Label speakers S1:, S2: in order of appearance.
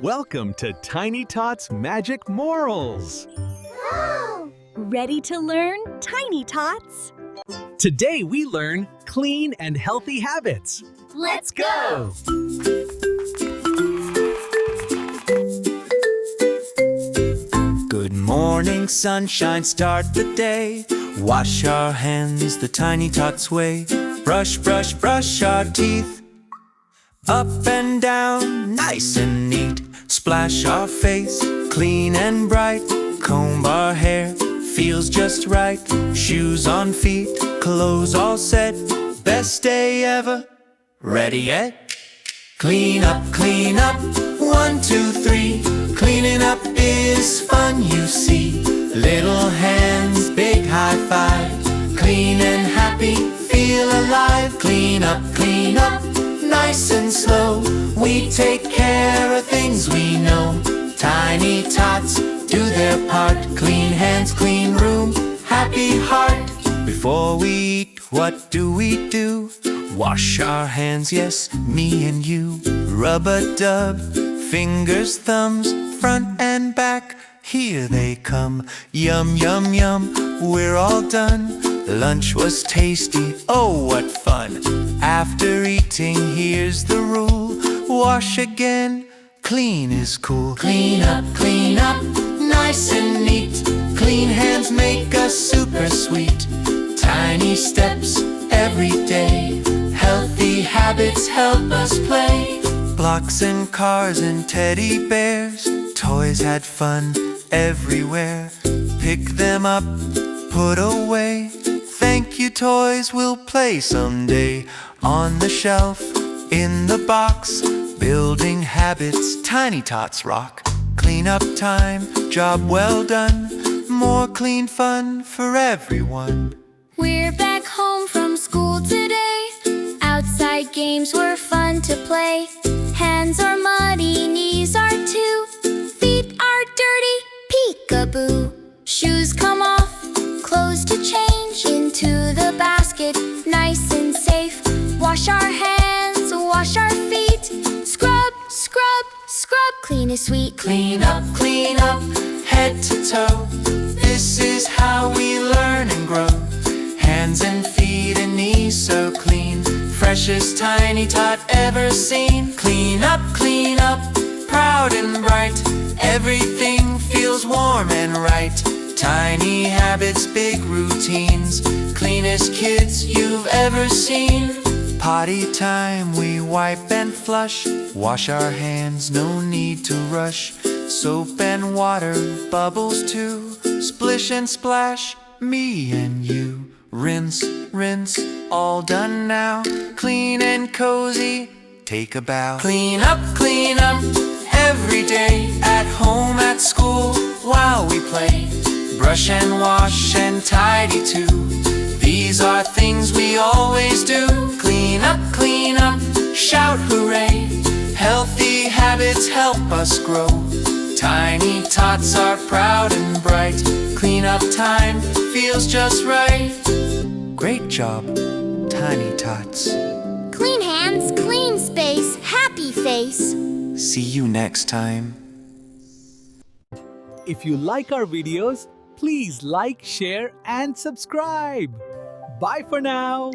S1: Welcome to Tiny Tots Magic Morals.
S2: Ready to learn, Tiny Tots?
S1: Today we learn clean and healthy habits.
S2: Let's go!
S3: Good morning, sunshine, start the day. Wash our hands the Tiny Tots way. Brush, brush, brush our teeth. Up and down, nice and neat. Splash our face, clean and bright. Comb our hair, feels just right. Shoes on feet, clothes all set. Best day ever, ready yet? Clean up, 1, 2, 3. Cleaning up is fun, you see. Little hands, big high five. Clean and happy, feel alive. Clean up, nice and slow. We take care of things we know. Tiny Tots do their part. Clean hands, clean room, happy heart. Before we eat, what do we do? Wash our hands, yes, me and you. Rub-a-dub, fingers, thumbs, front and back. Here they come, yum, yum, yum. We're all done. Lunch was tasty, oh what fun. After eating, here's the rule. Wash again, clean is cool. Clean up, nice and neat. Clean hands make us super sweet. Tiny steps every day. Healthy habits help us play. Blocks and cars and teddy bears. Toys had fun everywhere. Pick them up, put away. Thank you, toys, we'll play someday. On the shelf, in the box. Building habits, Tiny Tots rock. Clean up time, job well done. More clean fun for everyone.
S4: We're back home from school today. Outside games were fun to play. Hands are muddy, knees are too. Feet are dirty, peekaboo. Shoes come off, clothes to change. Into the basket, nice and safe. Wash our hands, wash our feet. Scrub, scrub, scrub, clean is sweet.
S3: Clean up, head to toe. This is how we learn and grow. Hands and feet and knees so clean. Freshest Tiny Tot ever seen. Clean up, proud and bright. Everything feels warm and right. Tiny habits, big routines. Cleanest kids you've ever seen. Potty time, we wipe and flush. Wash our hands, no need to rush. Soap and water, bubbles too. Splish and splash, me and you. Rinse, rinse, all done now. Clean and cozy, take a bow. Clean up, every day. At home, at school, while we play. Brush and wash and tidy too. These are things we always do. Clean up, shout hooray. Healthy habits help us grow. Tiny Tots are proud and bright. Clean up time feels just right. Great job, Tiny Tots.
S4: Clean hands, clean space, happy face.
S3: See you next time.
S1: If you like our videos, please like, share, and subscribe. Bye for now.